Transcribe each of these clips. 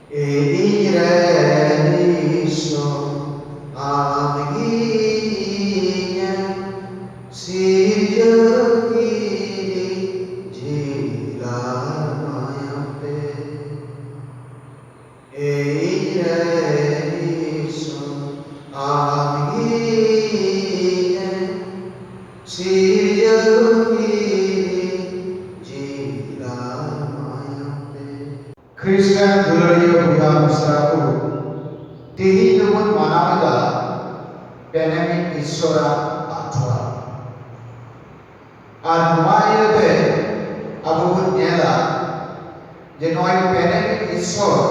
Eireniso amginya sirjaki jilamayate. Eireniso amginya sirjaki jilamayate. Kristen Dularia Buya Misraku Tihi Numun Manamada Penemi Isora Atwa Ar Numayate Abu Nyela Jenoi Penemi Isor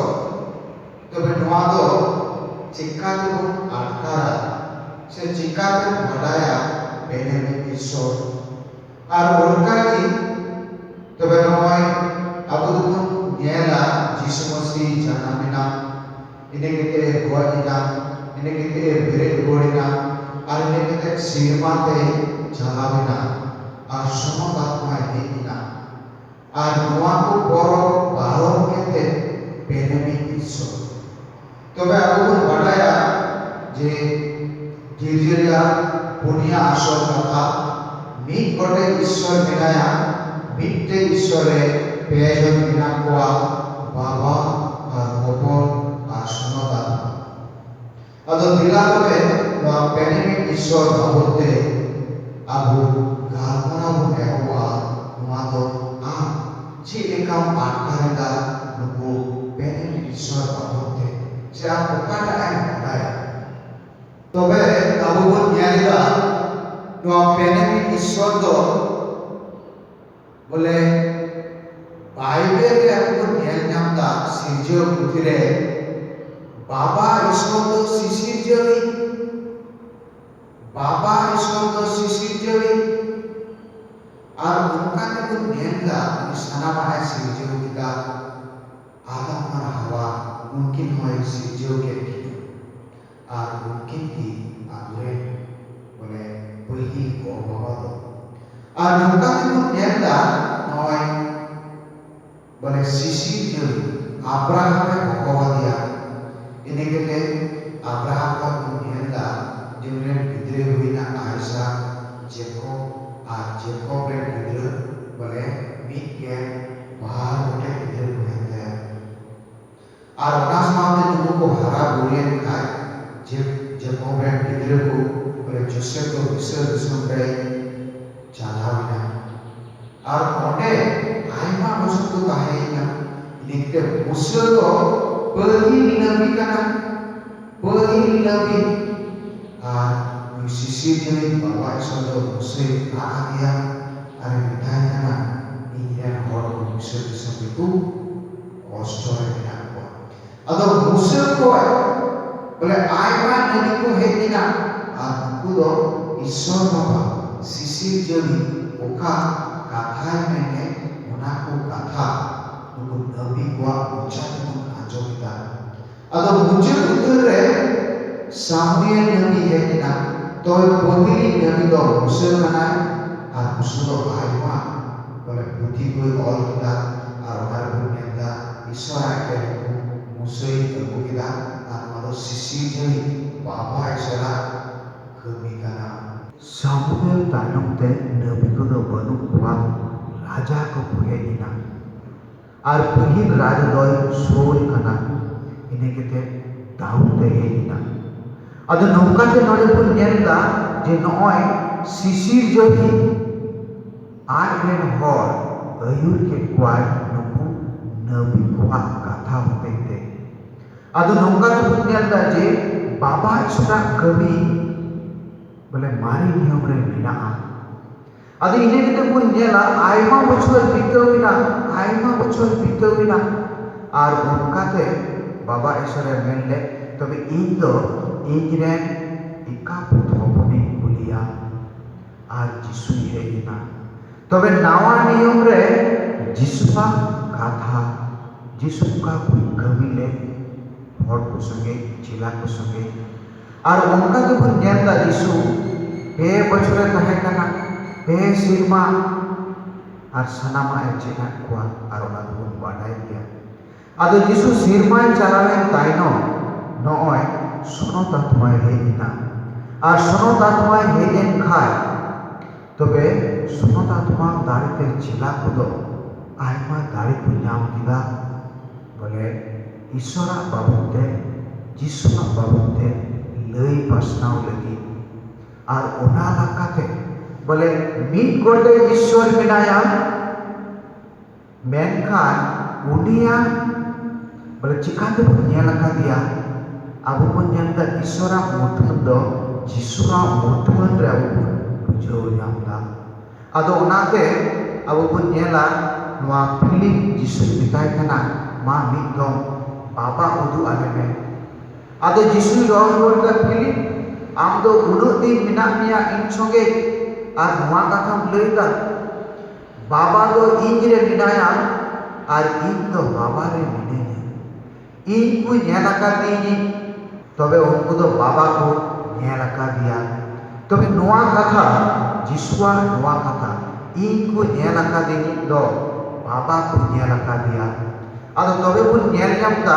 Tobe Nuado Cikatubun Atkara Se Cikatubun Madaya Penemi Isor Ar Urkaki Tobe Noi Abu Nyela Jisu Masih Janamina ini kita buat ini kita beri gorina ini kita sirmate jalabina semua takma ini nuaku borok barong kita benemi iso tobe aku pun badaya je Gijiria punya asal kata mid kote isor menaya midte isore pejon minakwa baba gopol Asunada. Ado dilakore wa penemi isor babote abu galmana bu ewa nuado cilekam akarida nubu penemi isor babote sia pokada ay badaya tobe abu bun nyalida no penemi isor do bole Bible re abu bun nyal nyamda sirjo puthire Baba Iswando Sisir Jawi Baba Iswando Sisir Jawi Ar Mungkane pun Nienga Sana Mahai Sirjo kita Adam Marhawa Mungkin Hoy Sirjo Keti Ar Mungkin Di Agre Boleh Pergi Ko Baba To Ar Mungkane pun Nienga Hoy Boleh Sisir Jawi Abraham Ko Dia ini kita Abraham ka punyenda jemren bidre huina Aisyah Jacob Jacob ren bidre boleh mikir bahar udah bidre huina nas mate nubu ko hara burien kai Jacob ren bidre ko boleh Joseph ko bisa disumpai jalawina onde aima musuh tu kahina ini kita musuh to pergi nabi kana pergi nabi musisi jadi bawa sodo muslim dia ada ditanya kana ini yang orang musuh sampai itu kostor tidak kuat atau musuh kuat boleh ayat nabi ko hetina aku do isor bapa sisi jadi oka kata mene monaku kata untuk nabi kuat ucap kita atau muncul uture Samuel nabi hekina toy pohili nabi do musuh kana ar musuh do aima boleh putih koi all kita ar karbon nyanda isora ke musuh itu kita ar mado sisi jadi bapa isora kami kana Samuel tanong te nabi ko do banu kuat raja ko pohilina Ar pergi raja doi Saul kana ini kita Daud tehina ada nongka je nore pun nyenda je noy sisir johi aren hor ayur ke kuai nubu nabi kuat kata hotete ada nongka je pun nyenda je baba isra kami boleh mari niom re minaa Adi ini kita pun nyela aima bocor bitawina ar unkate baba esore menle tobe indo ijren ika puthoponi kulia ar jisu hegina tobe nawa niyom re jisupa katha jisuka kui kamile hor ko sange chila ko sange ar unkate pun nyela jisu he bocore tahe kana Sirma ar sanama ecena kuat arona dun badai dia ᱟᱫᱚ ᱡᱤᱥᱩ ᱥᱤᱨᱢᱟᱭ ᱪᱟᱞᱟᱣᱮᱱ ᱛᱟᱭᱱᱚᱢ ᱱᱚᱜᱼᱚᱭ ᱥᱚᱱᱚᱛ ᱟᱛᱢᱟᱭ ᱦᱮᱡ ᱮᱱᱟ ᱟᱨ ᱥᱚᱱᱚᱛ ᱟᱛᱢᱟᱭ ᱦᱮᱡ ᱮᱱ ᱠᱷᱟᱡ ᱛᱚᱵᱮ ᱥᱚᱱᱚᱛ ᱟᱛᱢᱟ ᱫᱟᱲᱮᱛᱮ ᱪᱮᱞᱟ ᱠᱚᱫᱚ ᱟᱭᱢᱟ ᱫᱟᱲᱮ ᱠᱚ ᱧᱟᱢ ᱠᱮᱫᱟ ᱵᱚᱞᱮ ᱤᱥᱥᱚᱨᱟᱜ ᱵᱟᱵᱚᱫ ᱛᱮ ᱡᱤᱥᱩᱣᱟᱜ ᱵᱟᱵᱚᱫ ᱛᱮ ᱞᱟᱹᱭ ᱯᱟᱥᱱᱟᱣ ᱞᱟᱹᱜᱤᱫ ᱟᱨ ᱚᱱᱟ ᱞᱮᱠᱟᱛᱮ ᱵᱚᱞᱮ ᱢᱤᱫ ᱜᱚᱴᱮᱡ ᱤᱥᱥᱚᱨ ᱢᱮᱱᱟᱭᱟ ᱢᱮᱱᱠᱷᱟᱱ ᱩᱱᱤᱭᱟᱜ ᱵᱚᱞᱮ ᱪᱤᱠᱟᱛᱮᱵᱚᱱ ᱧᱮᱞ ᱟᱠᱟᱫᱮᱭᱟ ᱟᱵᱚ ᱵᱚᱱ ᱧᱮᱞ ᱮᱫᱟ ᱤᱥᱥᱚᱨᱟᱜ ᱢᱩᱴᱷᱟᱹᱱ ᱫᱚ ᱡᱤᱥᱩᱣᱟᱜ ᱢᱩᱴᱷᱟᱹᱱ ᱨᱮ ᱟᱵᱚ ᱵᱚᱱ ᱵᱩᱡᱷᱟᱹᱣ ᱧᱟᱢ ᱮᱫᱟ ᱟᱫᱚ ᱚᱱᱟᱛᱮ ᱟᱵᱚ ᱵᱚᱱ ᱧᱮᱞᱟ ᱱᱚᱣᱟ ᱯᱷᱤᱞᱤᱯ ᱡᱤᱥᱩᱭ ᱢᱮᱛᱟᱭ ᱠᱟᱱᱟ ᱢᱟ ᱢᱤᱫ ᱫᱚᱢ ᱵᱟᱵᱟ ᱩᱫᱩᱜ ᱟᱞᱮ ᱢᱮ ᱟᱫᱚ ᱡᱤᱥᱩᱭ ᱨᱚᱲ ᱨᱩᱣᱟᱹᱲ ᱮᱫᱟ ᱯᱷᱤᱞᱤᱯ ᱟᱢ ᱫᱚ ᱩᱱᱟᱹᱜ ᱫᱤᱱ ᱢᱮᱱᱟᱜ ᱢᱮᱭᱟ ᱤᱧ ᱥᱚᱸᱜᱮ ᱟᱨ ᱱᱚᱣᱟ ᱠᱟᱛᱷᱟᱢ ᱞᱟᱹᱭᱫᱟ ᱵᱟᱵᱟ ᱫᱚ ᱤᱧ ᱨᱮ ᱢᱮᱱᱟᱭᱟ ᱟᱨ ᱤᱧ ᱫᱚ ᱵᱟᱵᱟ ᱨᱮ ᱢᱤᱱᱟᱹᱧᱟ ᱤᱧ ᱠᱚ ᱧᱮᱞ ᱟᱠᱟᱫᱤᱧ तबे उनको तो बाबा को नेल अकादिया तबे नोआ कथा जिसुआ नोआ कथा इन को नेल अकादिनी दो बाबा को नेल अकादिया आदो तबे को नेल ᱧᱟᱢदा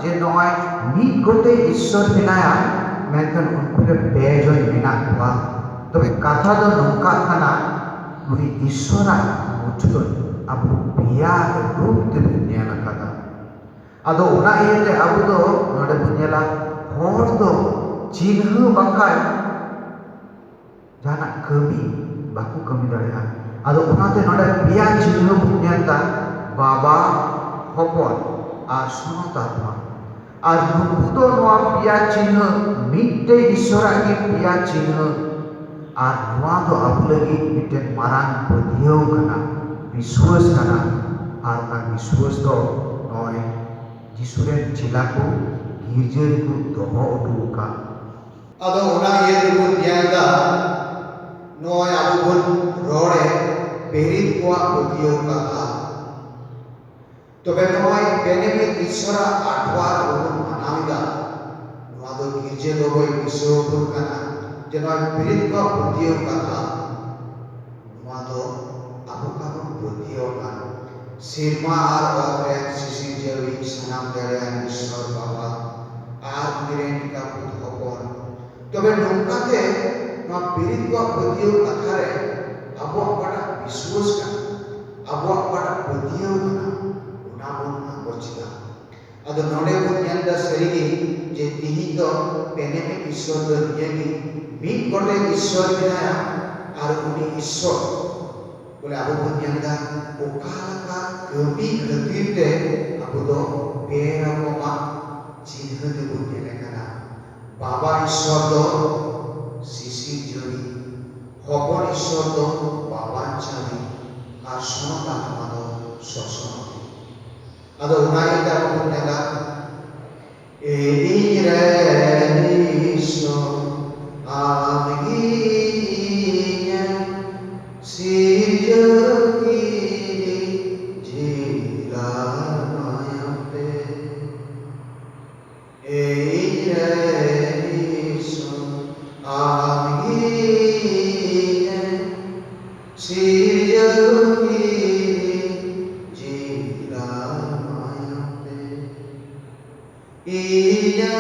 जे नोय मीट गोटे ईश्वर मेनाया मेनखान उनको रे बेजन मेना हुआ तबे कथा दो नोंका खाना नुई ईश्वरा मुठन अबो पिया रूप ते नेल अकादा आदो उना इयते अबो दो नोडे बुनेला हर दो चिन्ह बाखाय जाना कमी बाकू कमी दाड़ेया आदो उनाते नोडे पिया चिन्ह बुनेलदा बाबा हपन आर सनत आत्मा आर नुकु दो नोआ पिया चिन्ह मिट्टे ईश्वरा की पिया चिन्ह आर नोआ दो आबो लगी मिट्टे मारांग पदियो कना विश्वास कना आर ना विश्वास दो नोय जिसुरे चिला को गिरजे को दोहो उडुका आदो उना ये दुबुन ᱧᱮᱞदा नोय आबो बन रोड़े पेरित कोआ पदियो कथा तबे नोय बेनेमित ईश्वरा आठवार बन मनाविदा नोआ दो गिरजे दो गय विश्वपुर कना जे नोय पेरित कोआ पदियो कथा नोआ दो आबो का पदियो का सिरमा आर ओरे सिसि जेवी सनाम देया ईश्वर बाबा आर निरेन का पुत हपन तबे नोंकाते नोआ पेरित कोआ पदियो कथा रे आबो पड़ा विश्वास का आबो पड़ा पदियो कना उना बन बचिदा आदो नोडे बन ᱧᱮᱞदा सरीगे जे तिही दो पेनेमे ईश्वर दो नियगी मीट गोटे ईश्वर मेनाया आर उनी ईश्वर बोले आबो बन ᱧᱮᱞदा ओकालका कमी खातिर ते आबो दो बेरकमा चिन्ह दो बन ᱧᱮᱞ कना बाबा ईश्वर दो सिसि जड़ी हपन ईश्वर दो बाबा चावी आर सनत आत्मा दो ससनति आदो उनाइता बन ᱧᱮᱞदा एरे ईश्वर आमगिया सिरजकी जिला मायाते एरे ईश्वर आमगिया सिरजकी जिला मायाते इया